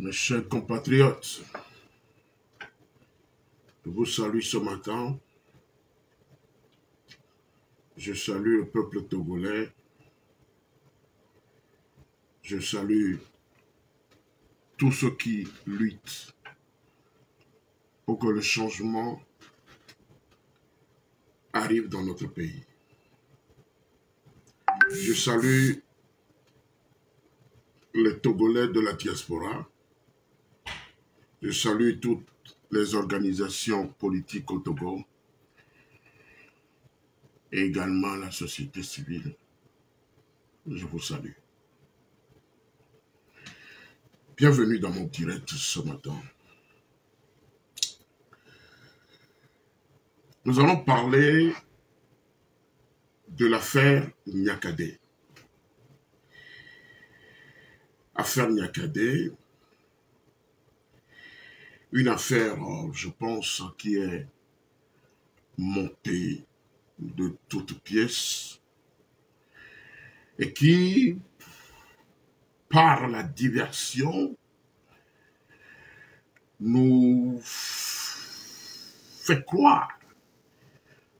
Mes chers compatriotes, je vous salue ce matin. Je salue le peuple togolais. Je salue tous ceux qui luttent pour que le changement arrive dans notre pays. Je salue les Togolais de la diaspora. Je salue toutes les organisations politiques au Togo et également la société civile. Je vous salue. Bienvenue dans mon direct ce matin. Nous allons parler de l'affaire Niakhaddé. Affaire Niakhaddé, une affaire, je pense, qui est montée de toutes pièces et qui, par la diversion, nous fait croire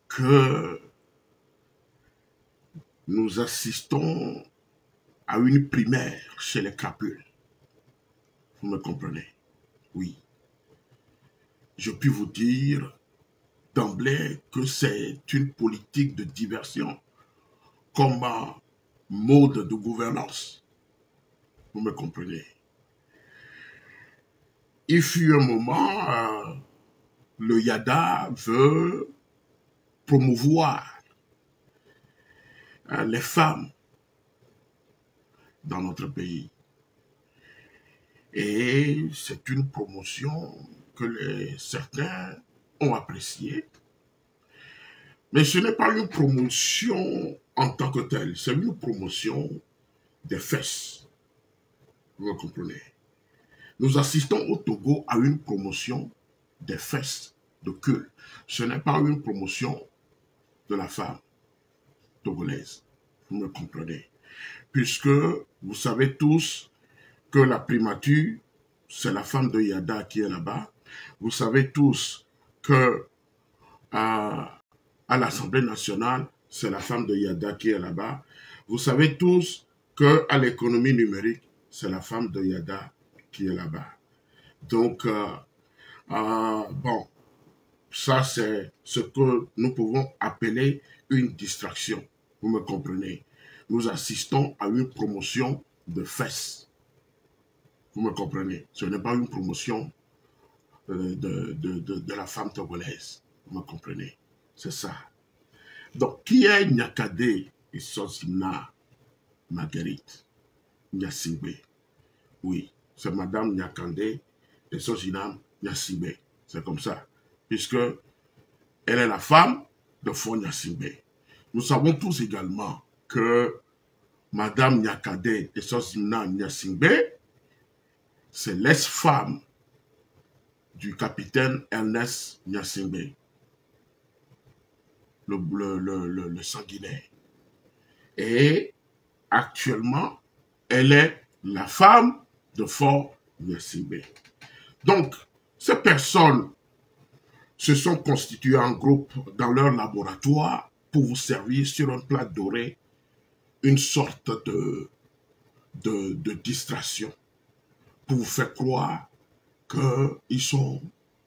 que nous assistons à une primaire chez les crapules. Vous me comprenez? Oui. Je puis vous dire d'emblée que c'est une politique de diversion comme mode de gouvernance. Vous me comprenez? Il fut un moment, le Yada veut promouvoir les femmes dans notre pays. Et c'est une promotion que certains ont appréciée. Mais ce n'est pas une promotion en tant que telle, c'est une promotion des fesses. Vous me comprenez? Nous assistons au Togo à une promotion des fesses de culte. Ce n'est pas une promotion de la femme togolaise. Vous me comprenez? Puisque vous savez tous que la primature, c'est la femme de Yada qui est là-bas. Vous savez tous que à l'Assemblée nationale, c'est la femme de Yada qui est là-bas. Vous savez tous qu'à l'économie numérique, c'est la femme de Yada qui est là-bas. Donc, bon, ça c'est ce que nous pouvons appeler une distraction. Vous me comprenez? Nous assistons à une promotion de fesses. Vous me comprenez? Ce n'est pas une promotion de la femme togolaise. Vous me comprenez? C'est ça. Donc, qui est Niakhaddé et Sosina Marguerite Gnassingbé? Oui, c'est Madame Niakhaddé et Sosina Gnassingbé. C'est comme ça. Puisque elle est la femme de Faure Gnassingbé. Nous savons tous également que Madame Niakhaddé et Sosina Gnassingbé, c'est l'ex-femme du capitaine Ernest Gnassingbé, le sanguinaire. Et actuellement, elle est la femme de Faure Gnassingbé. Donc, ces personnes se sont constituées en groupe dans leur laboratoire pour vous servir sur un plat doré une sorte de distraction, pour vous faire croire qu'ils sont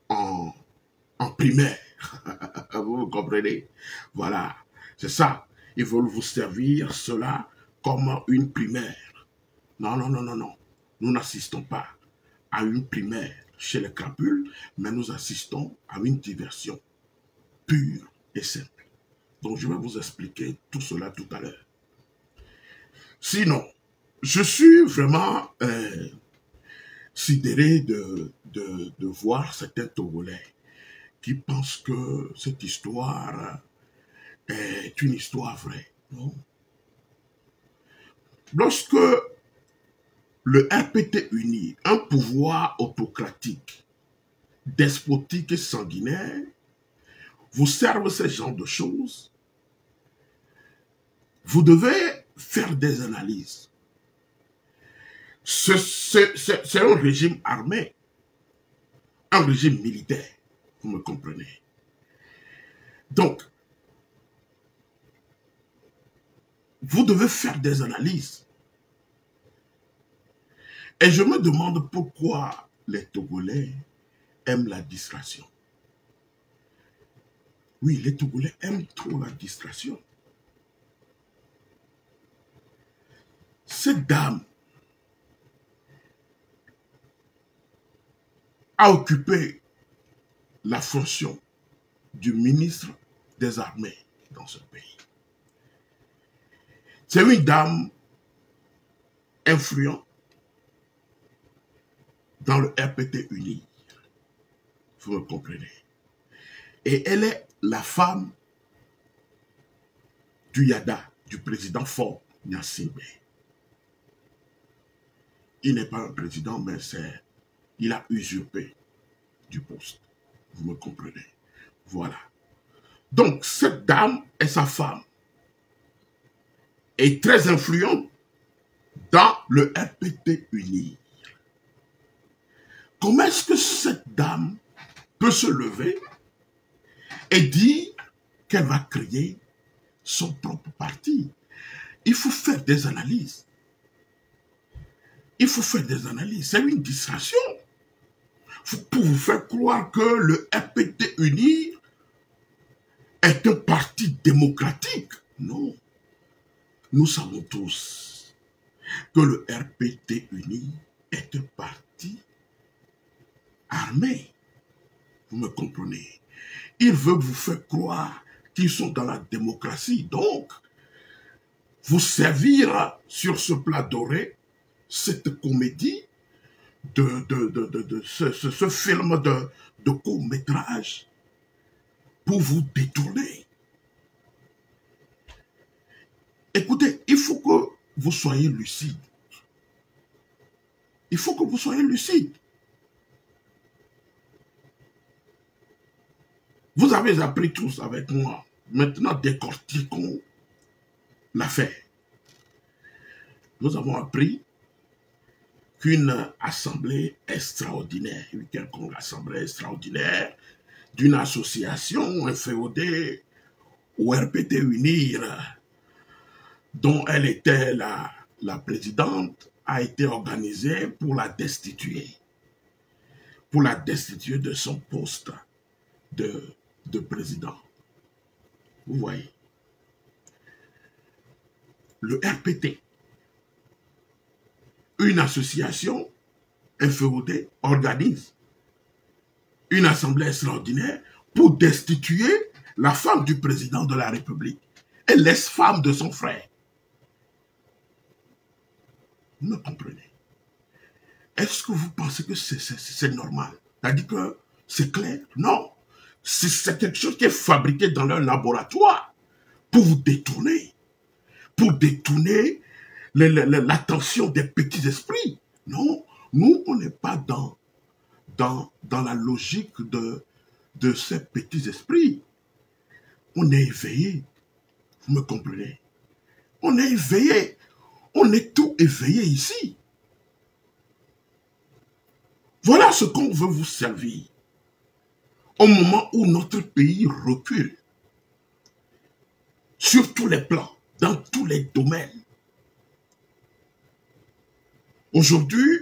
en primaire. Vous comprenez? Voilà, c'est ça. Ils veulent vous servir cela comme une primaire. Non, non, non, non, non. Nous n'assistons pas à une primaire chez les crapules, mais nous assistons à une diversion pure et simple. Donc, je vais vous expliquer tout cela tout à l'heure. Sinon, je suis vraiment sidéré de voir certains Togolais qui pensent que cette histoire est une histoire vraie. Non. Lorsque le RPT uni, un pouvoir autocratique, despotique et sanguinaire, vous serve ce genre de choses, vous devez faire des analyses. C'est un régime armé, un régime militaire, vous me comprenez. Donc, vous devez faire des analyses. Et je me demande pourquoi les Togolais aiment la distraction. Oui, les Togolais aiment trop la distraction. Cette dame a occupé la fonction du ministre des Armées dans ce pays. C'est une dame influente dans le RPT uni. Vous me comprenez. Et elle est la femme du Yada, du président Faure Gnassingbé. Il n'est pas un président, mais il a usurpé du poste. Vous me comprenez. Voilà. Donc, cette dame et sa femme est très influente dans le RPT uni. Comment est-ce que cette dame peut se lever et dire qu'elle va créer son propre parti? Il faut faire des analyses. Il faut faire des analyses. C'est une distraction. Pour vous faire croire que le RPT uni est un parti démocratique. Non. Nous savons tous que le RPT uni est un parti armé. Vous me comprenez? Ils veulent vous faire croire qu'ils sont dans la démocratie. Donc, vous servir sur ce plat doré cette comédie, ce film de court-métrage pour vous détourner. Écoutez, il faut que vous soyez lucide. Il faut que vous soyez lucide. Vous avez appris tous avec moi. Maintenant, décortiquons l'affaire. Nous avons appris qu'une assemblée extraordinaire, une quelconque assemblée extraordinaire d'une association inféodée au RPT Unir, dont elle était la présidente, a été organisée pour la destituer de son poste de président. Vous voyez. Le RPT, une association inféodée, organise une assemblée extraordinaire pour destituer la femme du président de la République et l'ex-femme de son frère. Vous me comprenez? Est-ce que vous pensez que c'est normal? C'est-à-dire que c'est clair? Non. C'est quelque chose qui est fabriqué dans leur laboratoire pour vous détourner. Pour détourner l'attention des petits esprits. Non, nous, on n'est pas dans la logique de ces petits esprits. On est éveillé. Vous me comprenez? On est éveillé. On est tout éveillé ici. Voilà ce qu'on veut vous servir. Au moment où notre pays recule, sur tous les plans, dans tous les domaines. Aujourd'hui,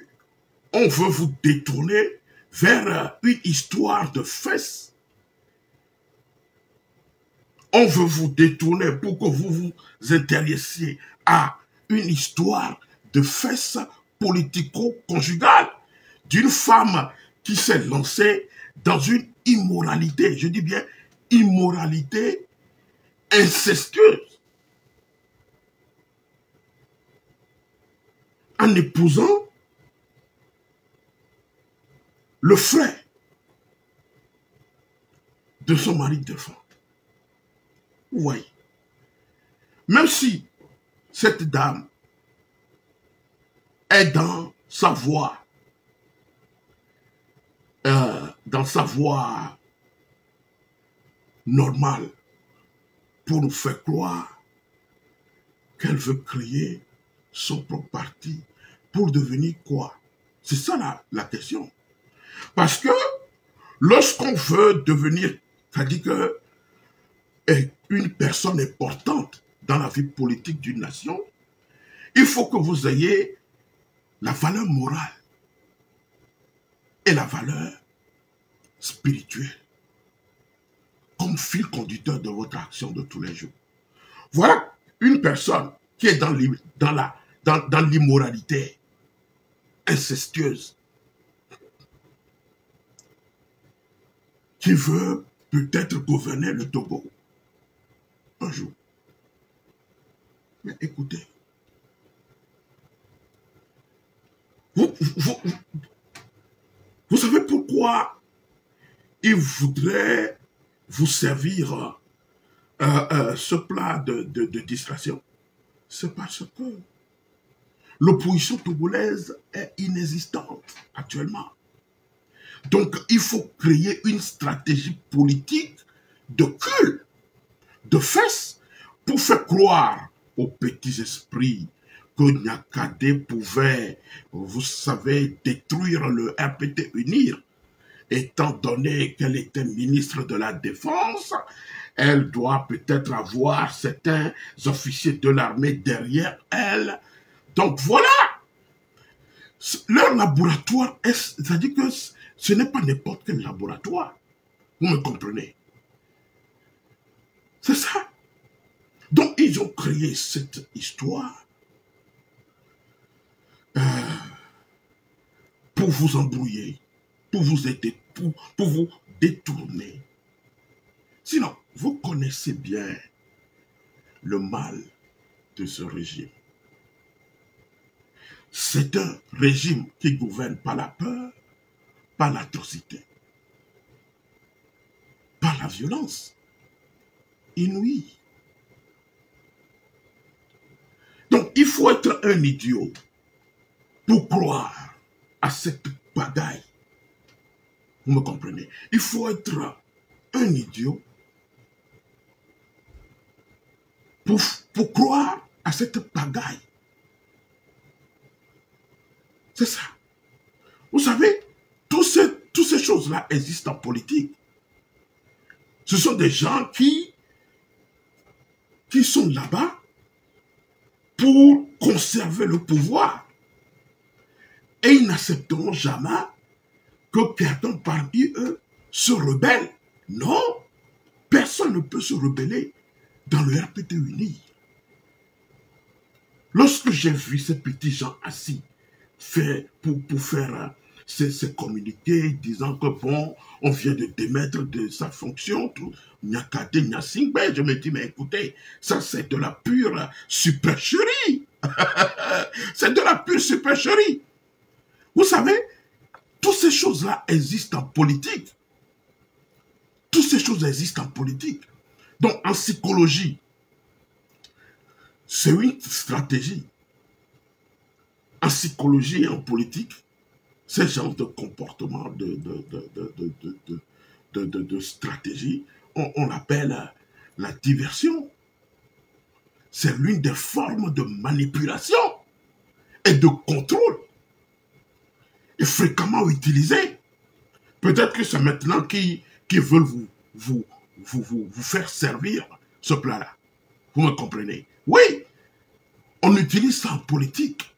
on veut vous détourner vers une histoire de fesses. On veut vous détourner pour que vous vous intéressiez à une histoire de fesses politico-conjugales d'une femme qui s'est lancée dans une immoralité, je dis bien immoralité incestueuse, en épousant le frère de son mari défunt. Vous voyez. Même si cette dame est dans sa voie normale pour nous faire croire qu'elle veut créer son propre parti, pour devenir quoi? C'est ça la question. Parce que lorsqu'on veut devenir, c'est-à-dire que une personne importante dans la vie politique d'une nation, il faut que vous ayez la valeur morale et la valeur spirituelle comme fil conducteur de votre action de tous les jours. Voilà une personne qui est dans l'immoralité incestueuse, qui veut peut-être gouverner le Togo un jour. Mais écoutez, vous savez pourquoi il voudrait vous servir ce plat de distraction? C'est parce que l'opposition togolaise est inexistante actuellement. Donc, il faut créer une stratégie politique de cul, de fesses, pour faire croire aux petits esprits que Nyakadé pouvait, vous savez, détruire le RPT UNIR. Étant donné qu'elle était ministre de la Défense, elle doit peut-être avoir certains officiers de l'armée derrière elle. Donc voilà, leur laboratoire, c'est-à-dire que ce n'est pas n'importe quel laboratoire. Vous me comprenez? C'est ça. Donc ils ont créé cette histoire pour vous embrouiller, pour vous aider, pour vous détourner. Sinon, vous connaissez bien le mal de ce régime. C'est un régime qui gouverne par la peur, par l'atrocité, par la violence inouïe. Donc, il faut être un idiot pour croire à cette bagaille. Vous me comprenez? Il faut être un idiot pour croire à cette bagaille. C'est ça. Vous savez, toutes ces choses-là existent en politique. Ce sont des gens qui sont là-bas pour conserver le pouvoir. Et ils n'accepteront jamais que quelqu'un parmi eux se rebelle. Non, personne ne peut se rebeller dans le RPT uni. Lorsque j'ai vu ces petits gens assis pour faire ces communiqués disant que bon, on vient de démettre de sa fonction, tout, Nyakate, Nyasingbe, je me dis, mais écoutez, ça c'est de la pure supercherie. C'est de la pure supercherie. Vous savez, toutes ces choses-là existent en politique. Toutes ces choses existent en politique. Donc, en psychologie, c'est une stratégie. En psychologie et en politique, ce genre de comportement, de stratégie, on l'appelle la diversion. C'est l'une des formes de manipulation et de contrôle et fréquemment utilisée. Peut-être que c'est maintenant qu'ils veulent vous faire servir ce plat-là. Vous me comprenez? Oui, on utilise ça en politique.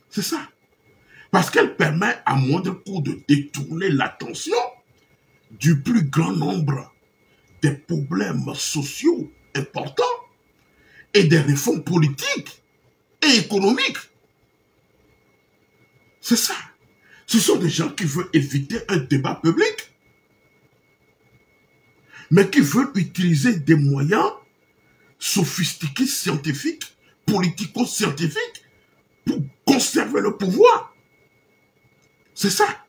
C'est ça. Parce qu'elle permet à moindre coût de détourner l'attention du plus grand nombre des problèmes sociaux importants et des réformes politiques et économiques. C'est ça. Ce sont des gens qui veulent éviter un débat public, mais qui veulent utiliser des moyens sophistiqués, scientifiques, politico-scientifiques, pour conserver le pouvoir. C'est ça.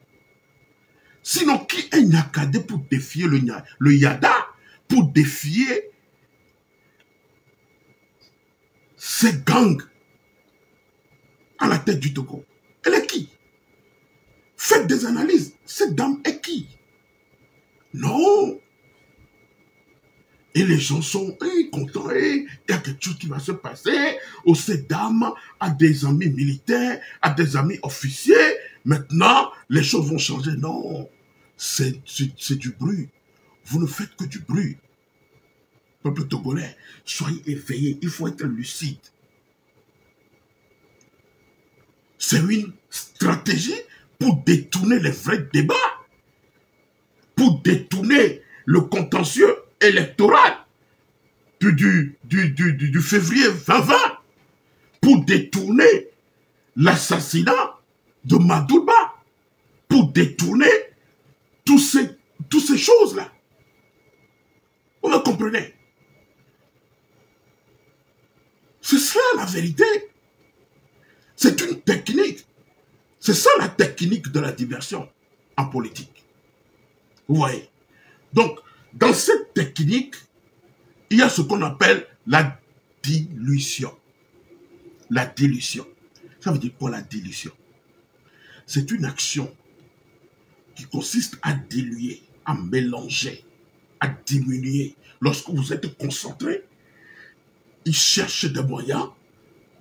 Sinon, qui est Nyakadé pour défier le Yada, pour défier ces gangs à la tête du Togo? Elle est qui? Faites des analyses. Cette dame est qui? Non. Et les gens sont contents. Et il y a quelque chose qui va se passer. Oh, cette dame a des amis militaires, a des amis officiers. Maintenant, les choses vont changer. Non, c'est du bruit. Vous ne faites que du bruit. Peuple togolais, soyez éveillés. Il faut être lucide. C'est une stratégie pour détourner les vrais débats. Pour détourner le contentieux électoral du février 2020 pour détourner l'assassinat de Madouba, pour détourner toutes ces choses-là. Vous me comprenez? C'est ça la vérité. C'est une technique. C'est ça la technique de la diversion en politique. Vous voyez? Donc, dans cette technique, il y a ce qu'on appelle la dilution. La dilution. Ça veut dire quoi la dilution? C'est une action qui consiste à diluer, à mélanger, à diminuer. Lorsque vous êtes concentré, il cherche des moyens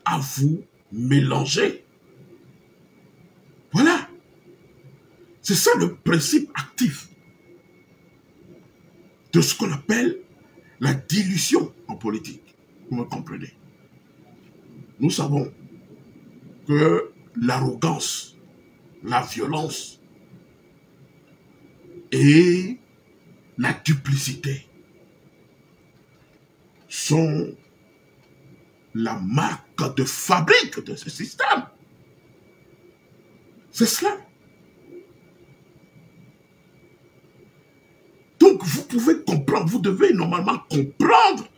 à vous mélanger. Voilà. C'est ça le principe actif de ce qu'on appelle la dilution en politique. Vous me comprenez? Nous savons que l'arrogance, la violence et la duplicité sont la marque de fabrique de ce système. C'est cela. Donc vous pouvez comprendre, vous devez normalement comprendre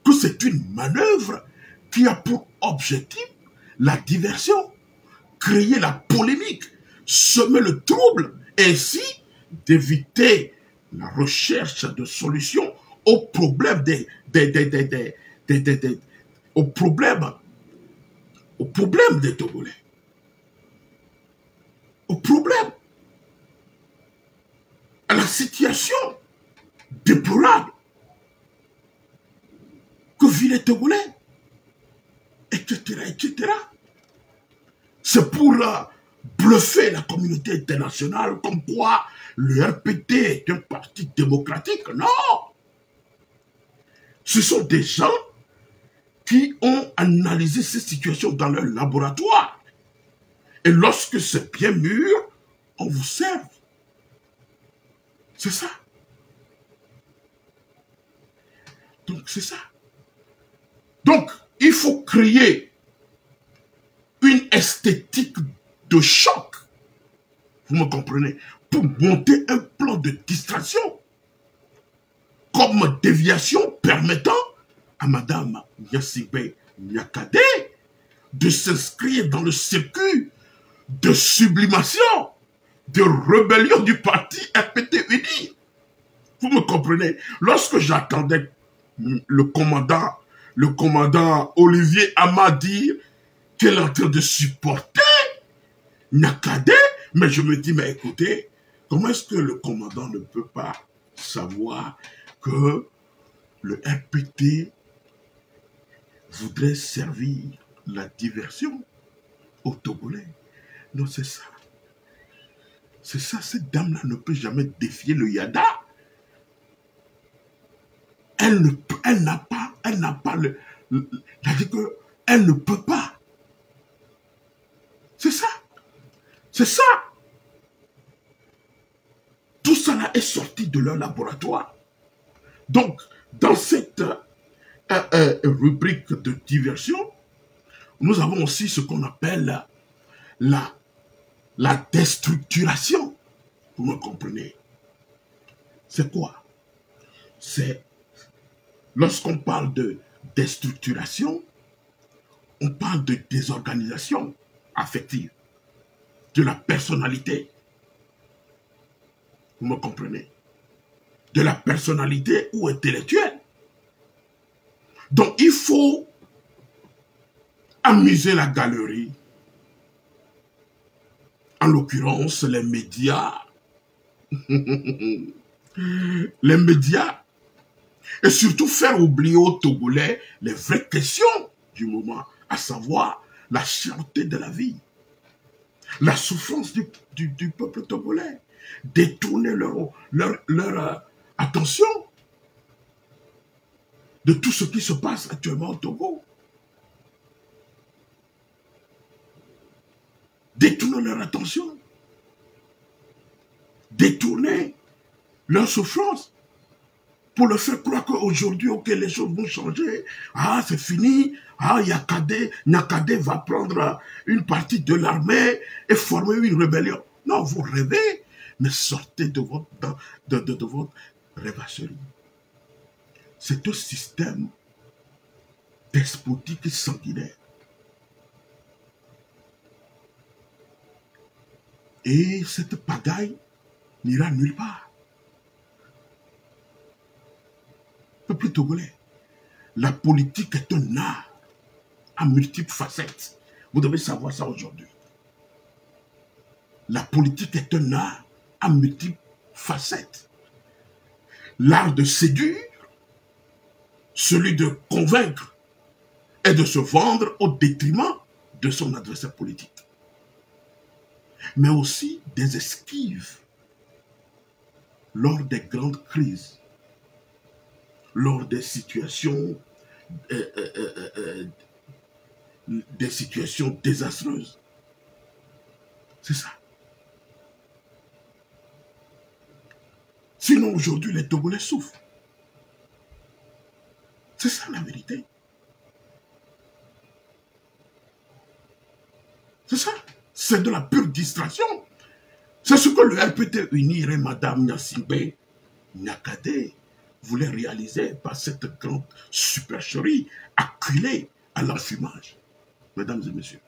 que c'est une manœuvre qui a pour objectif la diversion, créer la polémique, semer le trouble, ainsi d'éviter la recherche de solutions aux problèmes aux problèmes des Togolais. Aux problèmes. À la situation déplorable que vivent les Togolais, etc., etc. C'est pour bluffer la communauté internationale comme quoi le RPT est un parti démocratique. Non! Ce sont des gens qui ont analysé ces situations dans leur laboratoire. Et lorsque c'est bien mûr, on vous sert. C'est ça. Donc, c'est ça. Donc, il faut créer une esthétique de choc. Vous me comprenez? Pour monter un plan de distraction comme déviation permettant à Madame Gnassingbé Gnakate de s'inscrire dans le circuit de sublimation, de rébellion du parti RPT Uni. Vous me comprenez? Lorsque j'attendais le commandant Olivier Ama dire qu'elle est en train de supporter Gnakate, mais je me dis, mais écoutez, comment est-ce que le commandant ne peut pas savoir que le RPT voudrait servir la diversion aux Togolais? Non, c'est ça. C'est ça, cette dame-là ne peut jamais défier le Yada. Elle n'a pas le... C'est-à-dire qu'elle ne peut pas. C'est ça. C'est ça. Tout ça là est sorti de leur laboratoire. Donc, dans cette rubrique de diversion, nous avons aussi ce qu'on appelle la déstructuration. Vous me comprenez? C'est quoi? C'est lorsqu'on parle de déstructuration, on parle de désorganisation affective, de la personnalité. Vous me comprenez? De la personnalité ou intellectuelle. Donc il faut amuser la galerie, en l'occurrence les médias. Les médias Et surtout faire oublier aux Togolais les vraies questions du moment, à savoir la cherté de la vie, la souffrance du peuple togolais, détourner leur attention de tout ce qui se passe actuellement au Togo. Détourner leur attention, détourner leur souffrance, pour leur faire croire qu'aujourd'hui, ok, les choses vont changer. Ah, c'est fini. Ah, Nyakade va prendre une partie de l'armée et former une rébellion. Non, vous rêvez, mais sortez de votre rêvasserie. C'est un système despotique et sanguinaire. Et cette pagaille n'ira nulle part. Peuple togolais, la politique est un art à multiples facettes. Vous devez savoir ça aujourd'hui. La politique est un art à multiples facettes. L'art de séduire, celui de convaincre et de se vendre au détriment de son adversaire politique. Mais aussi des esquives lors des grandes crises, lors des situations désastreuses. C'est ça. Sinon, aujourd'hui, les Togolais souffrent. C'est ça la vérité. C'est ça. C'est de la pure distraction. C'est ce que le RPT Unir et Madame Gnassingbé Nyakade voulait réaliser par cette grande supercherie acculée à l'enfumage. Mesdames et messieurs.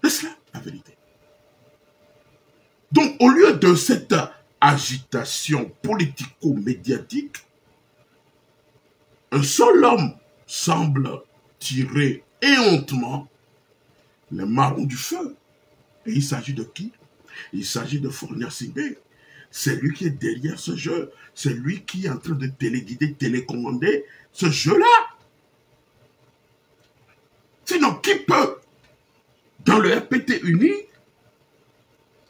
C'est cela la vérité. Donc, au lieu de cette agitation politico-médiatique, un seul homme semble tirer éhontement les marrons du feu. Et il s'agit de qui? Il s'agit de Faure Gnassingbé. C'est lui qui est derrière ce jeu. C'est lui qui est en train de téléguider, télécommander ce jeu-là. Sinon, qui peut, dans le RPT uni,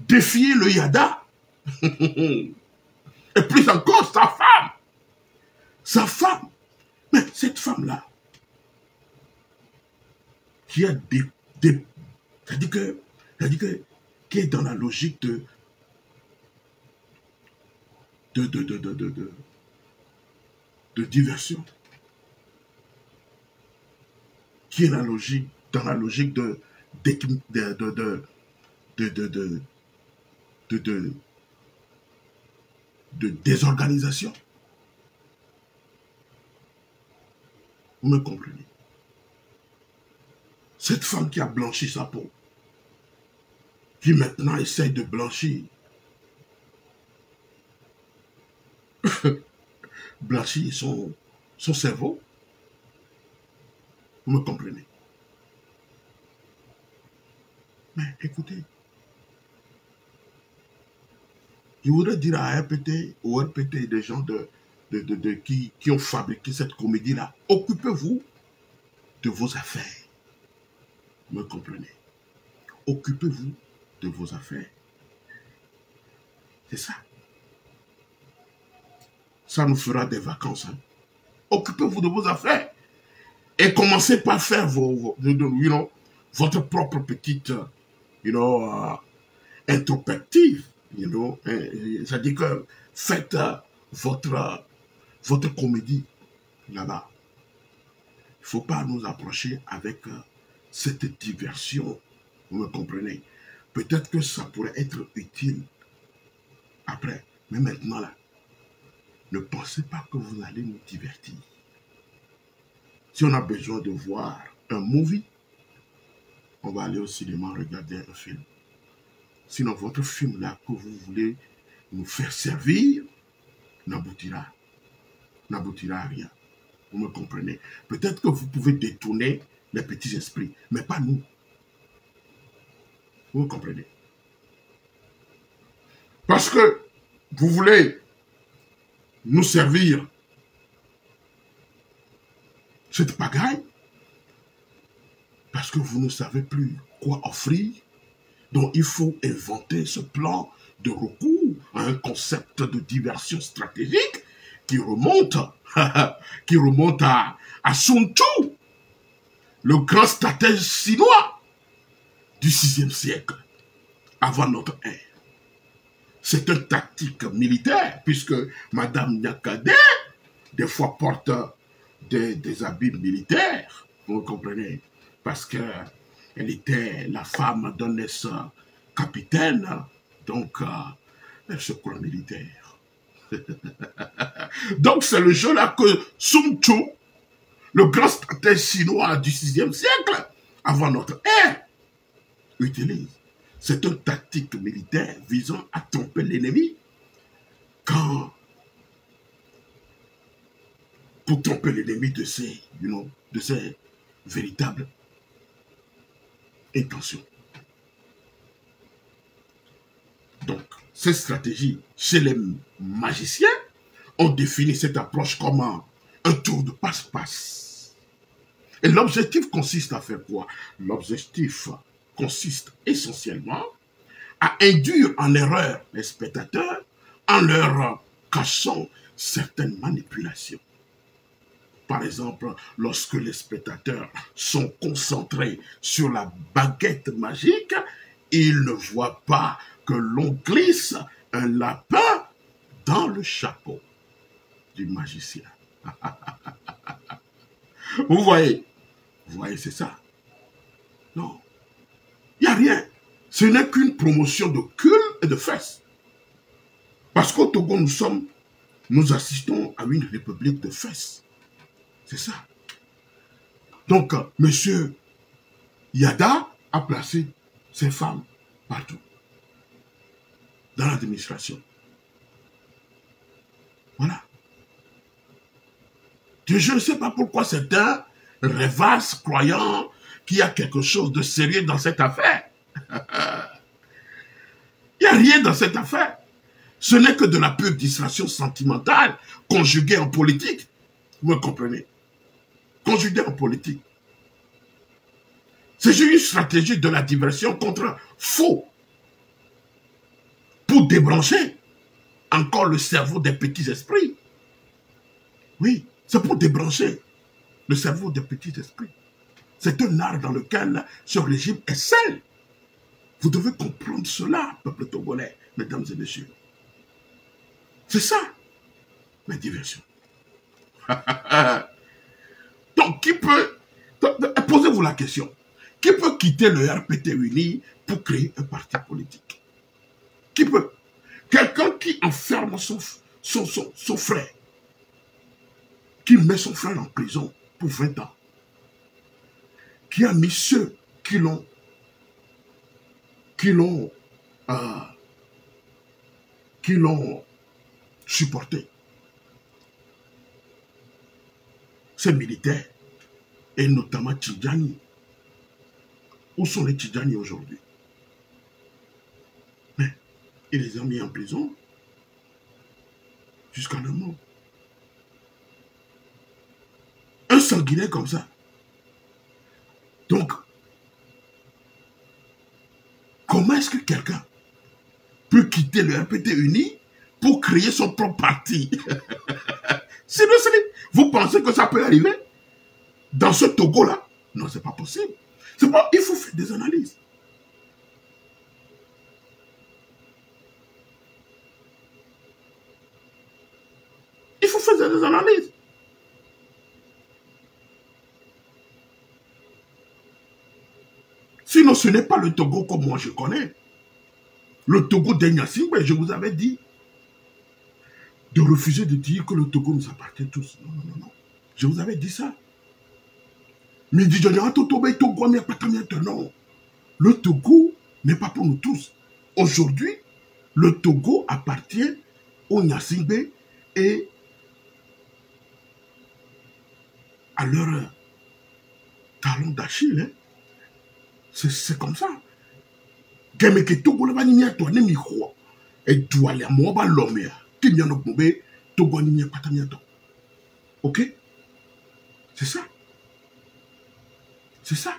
défier le Yada? Et plus encore, sa femme. Sa femme. Mais cette femme-là, qui a c'est-à-dire que, qui est dans la logique de diversion, qui est dans la logique de désorganisation. Vous me comprenez? Cette femme qui a blanchi sa peau, qui maintenant essaie de blanchir, blanchir son cerveau. Vous me comprenez? Mais écoutez, je voudrais dire à RPT, au RPT des gens qui ont fabriqué cette comédie-là, occupez-vous de vos affaires. Vous me comprenez? Occupez-vous de vos affaires. C'est ça. Ça nous fera des vacances. Hein. Occupez-vous de vos affaires. Et commencez par faire votre propre petite introspective. C'est-à-dire que faites votre comédie là-bas. Il ne faut pas nous approcher avec cette diversion. Vous me comprenez? Peut-être que ça pourrait être utile après. Mais maintenant, là, ne pensez pas que vous allez nous divertir. Si on a besoin de voir un movie, on va aller au cinéma regarder un film. Sinon, votre film là que vous voulez nous faire servir n'aboutira à rien. Vous me comprenez? Peut-être que vous pouvez détourner les petits esprits, mais pas nous. Vous me comprenez? Parce que vous voulez nous servir cette pagaille parce que vous ne savez plus quoi offrir. Donc il faut inventer ce plan de recours à un concept de diversion stratégique qui remonte, à Sun Tzu, le grand stratège chinois du 6e siècle, avant notre ère. C'est une tactique militaire, puisque Madame Nyakade, des fois, porte des habits militaires, vous comprenez, parce qu'elle était la femme d'un ex-capitaine, donc elle se croit militaire. Donc c'est le jeu-là que Sun Tzu, le grand stratège chinois du 6e siècle, avant notre ère, utilise. C'est une tactique militaire visant à tromper l'ennemi pour tromper l'ennemi de ses véritables intentions. Donc, cette stratégie chez les magiciens, on définit cette approche comme un tour de passe-passe. Et l'objectif consiste à faire quoi? L'objectif consiste essentiellement à induire en erreur les spectateurs en leur cachant certaines manipulations. Par exemple, lorsque les spectateurs sont concentrés sur la baguette magique, ils ne voient pas que l'on glisse un lapin dans le chapeau du magicien. Vous voyez, c'est ça. Non, il n'y a rien. Ce n'est qu'une promotion de cul et de fesses. Parce qu'au Togo, nous assistons à une république de fesses. C'est ça. Donc, M. Yada a placé ses femmes partout. Dans l'administration. Voilà. Je ne sais pas pourquoi certains rêvassent croyant qu'il y a quelque chose de sérieux dans cette affaire. Il n'y a rien dans cette affaire. Ce n'est que de la pure distraction sentimentale conjuguée en politique. Vous me comprenez? Conjuguée en politique. C'est juste une stratégie de la diversion contre faux. Pour débrancher encore le cerveau des petits esprits. Oui, c'est pour débrancher le cerveau des petits esprits. C'est un art dans lequel ce régime excelle. Vous devez comprendre cela, peuple togolais, mesdames et messieurs. C'est ça, la diversion. Donc, qui peut... Posez-vous la question. Qui peut quitter le RPT uni pour créer un parti politique? Qui peut? Quelqu'un qui enferme son frère, qui met son frère en prison pour 20 ans, qui a mis ceux qui l'ont supporté. Ces militaires, et notamment Tidjani. Où sont les Tidjani aujourd'hui? Mais il les a mis en prison jusqu'à la mort. Un sanguinaire comme ça. Donc, comment est-ce que quelqu'un peut quitter le RPT uni pour créer son propre parti? Vous pensez que ça peut arriver dans ce Togo-là? Non, c'est pas possible. C'est pas, il faut faire des analyses. Il faut faire des analyses. Sinon, ce n'est pas le Togo comme moi je connais. Le Togo d'Enyasingbe, je vous avais dit, de refuser de dire que le Togo nous appartient tous. Non, non, non, non. Je vous avais dit ça. Mais dit, non. Le Togo n'est pas pour nous tous. Aujourd'hui, le Togo appartient aux Nyasingbe et à leur talon d'Achille. Hein. C'est comme ça. Ok? C'est ça. C'est ça.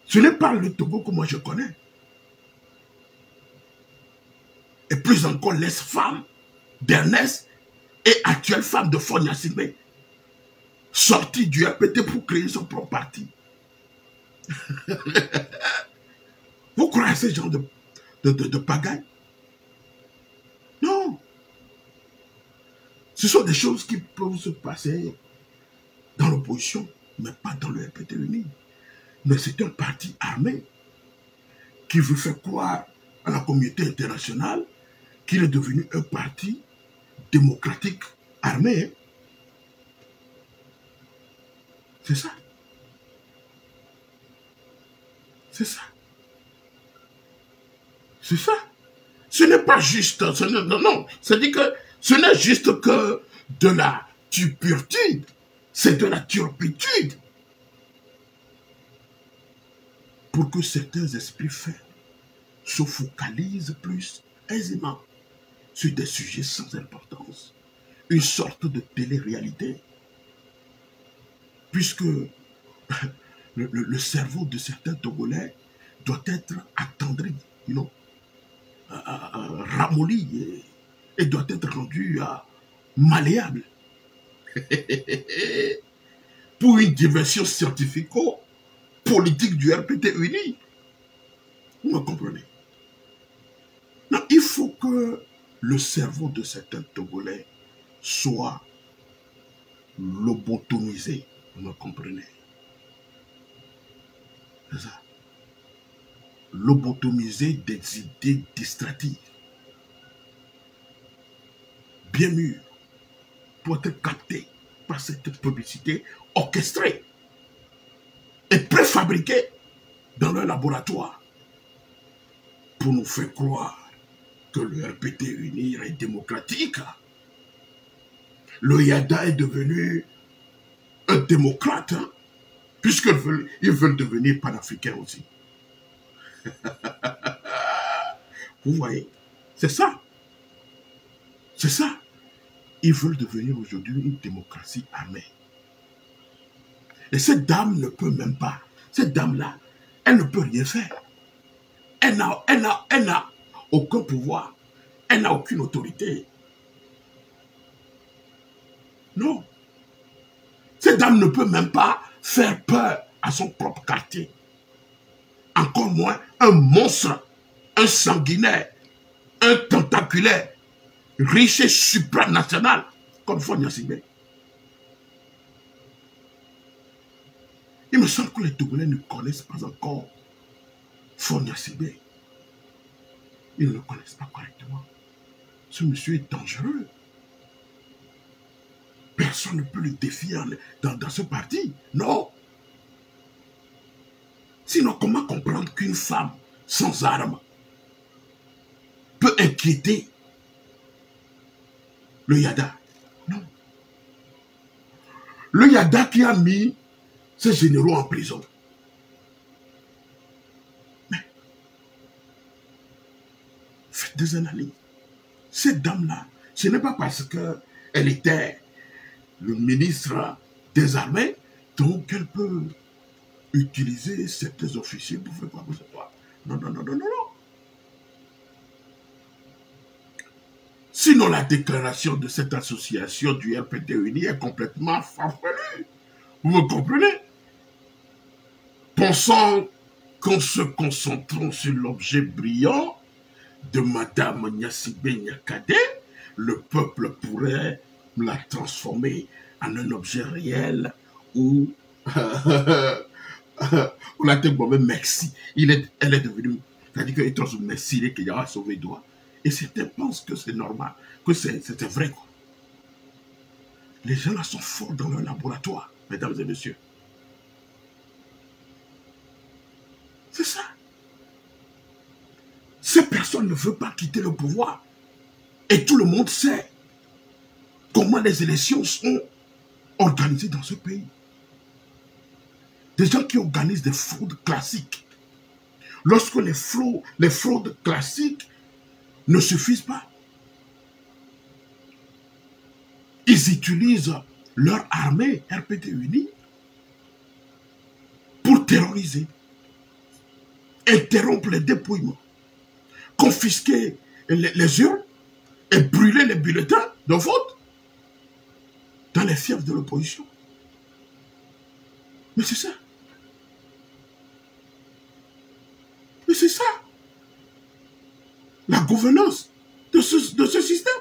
Ce n'est pas le Togo que moi je connais. Et plus encore, l'ex-femme d'Ernest et actuelle femme de Fonia Simé, sortie du RPT pour créer son propre parti. Vous croyez à ce genre de pagaille? Non. Ce sont des choses qui peuvent se passer dans l'opposition, mais pas dans le RPT uni. Mais c'est un parti armé qui veut faire croire à la communauté internationale qu'il est devenu un parti démocratique armé. C'est ça. C'est ça. C'est ça. Ce n'est pas juste. Non. C'est-à-dire que ce n'est juste que de la turpitude. C'est de la turpitude. Pour que certains esprits faibles se focalisent plus aisément sur des sujets sans importance. Une sorte de télé-réalité. Puisque le cerveau de certains Togolais doit être attendri, ramolli et doit être rendu malléable pour une diversion scientifico-politique du RPT uni. Vous me comprenez? Non, il faut que le cerveau de certains Togolais soit lobotomisé. Vous me comprenez? C'est ça. Lobotomisé des idées distractives. Bien mûres pour être captées par cette publicité orchestrée et préfabriquée dans leur laboratoire pour nous faire croire que le RPT uni est démocratique. Le Yada est devenu un démocrate, hein, puisqu'ils veulent devenir panafricains aussi. Vous voyez, c'est ça. C'est ça. Ils veulent devenir aujourd'hui une démocratie armée. Et cette dame ne peut même pas. Cette dame-là, elle ne peut rien faire. Elle n'a aucun pouvoir. Elle n'a aucune autorité. Non. Cette dame ne peut même pas faire peur à son propre quartier. Encore moins un monstre, un sanguinaire, un tentaculaire, riche et supranational, comme Fonia Simé. Il me semble que les Togolais ne connaissent pas encore Fonia Simé. Ils ne le connaissent pas correctement. Ce monsieur est dangereux. Personne ne peut le défier dans ce parti. Non. Sinon, comment comprendre qu'une femme sans armes peut inquiéter le Yada? Non. Le Yada qui a mis ses généraux en prison. Mais, faites des analyses. Cette dame-là, ce n'est pas parce qu'elle était le ministre des armées, donc elle peut utiliser certains officiers pour faire quoi que ce soit. Non. Sinon, la déclaration de cette association du RPT uni est complètement farfelue. Vous me comprenez? Pensant qu'en se concentrant sur l'objet brillant de Madame Gnassingbé Gnakadé, le peuple pourrait la transformer en un objet réel où la tête même merci. Elle est devenue, c'est-à-dire qu'elle est transformée merci, il est qu'il a sauvé doigt. Et certains pensent que c'est normal, que c'est vrai, quoi. Les gens là sont forts dans leur laboratoire, mesdames et messieurs. C'est ça. Ces personnes ne veulent pas quitter le pouvoir. Et tout le monde sait comment les élections sont organisées dans ce pays. Des gens qui organisent des fraudes classiques. Lorsque les fraudes classiques ne suffisent pas, ils utilisent leur armée RPT uni terroriser, interrompre les dépouillements, confisquer les urnes et brûler les bulletins de vote dans les fiefs de l'opposition. Mais c'est ça. Mais c'est ça. La gouvernance de ce système.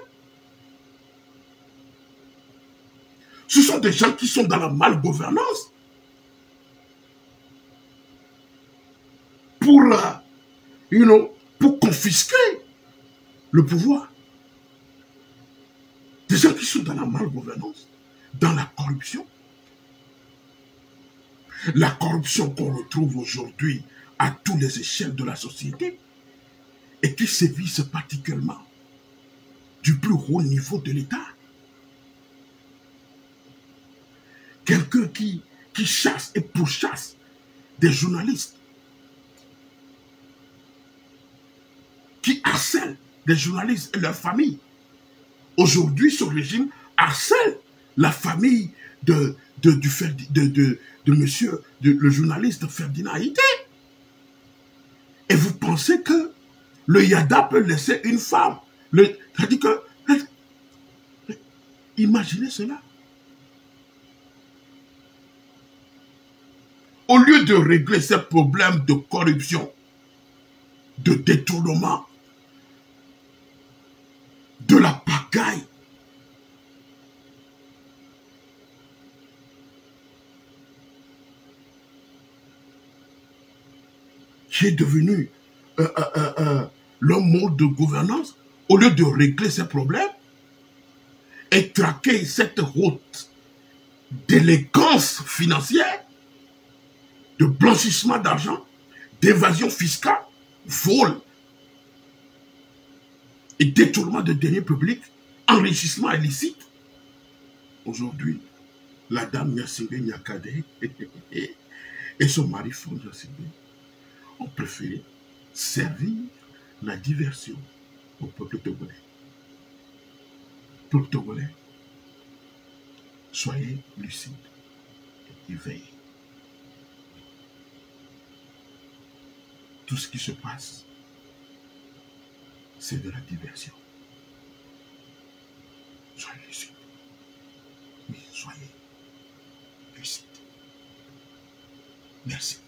Ce sont des gens qui sont dans la malgouvernance pour, pour confisquer le pouvoir. Des gens qui sont dans la malgouvernance, dans la corruption. La corruption qu'on retrouve aujourd'hui à toutes les échelles de la société et qui sévissent particulièrement du plus haut niveau de l'État. Quelqu'un qui chasse et pourchasse des journalistes, qui harcèle des journalistes et leurs familles. Aujourd'hui, ce régime harcèle la famille de monsieur, le journaliste Ferdinand Haïté. Et vous pensez que le Yada peut laisser une femme. C'est-à-dire que, imaginez cela. Au lieu de régler ces problèmes de corruption, de détournement, de la pagaille, qui est devenu le mode de gouvernance, au lieu de régler ces problèmes et traquer cette route d'élégance financière, de blanchissement d'argent, d'évasion fiscale, vol et détournement de deniers publics, enrichissement illicite. Aujourd'hui, la dame Gnassingbé Nyakade et son mari Fonds Gnassingbé ont préféré servir la diversion au peuple togolais. Peuple togolais, soyez lucides et éveillés. Tout ce qui se passe, c'est de la diversion. Soyez lucides. Oui, soyez lucides. Merci.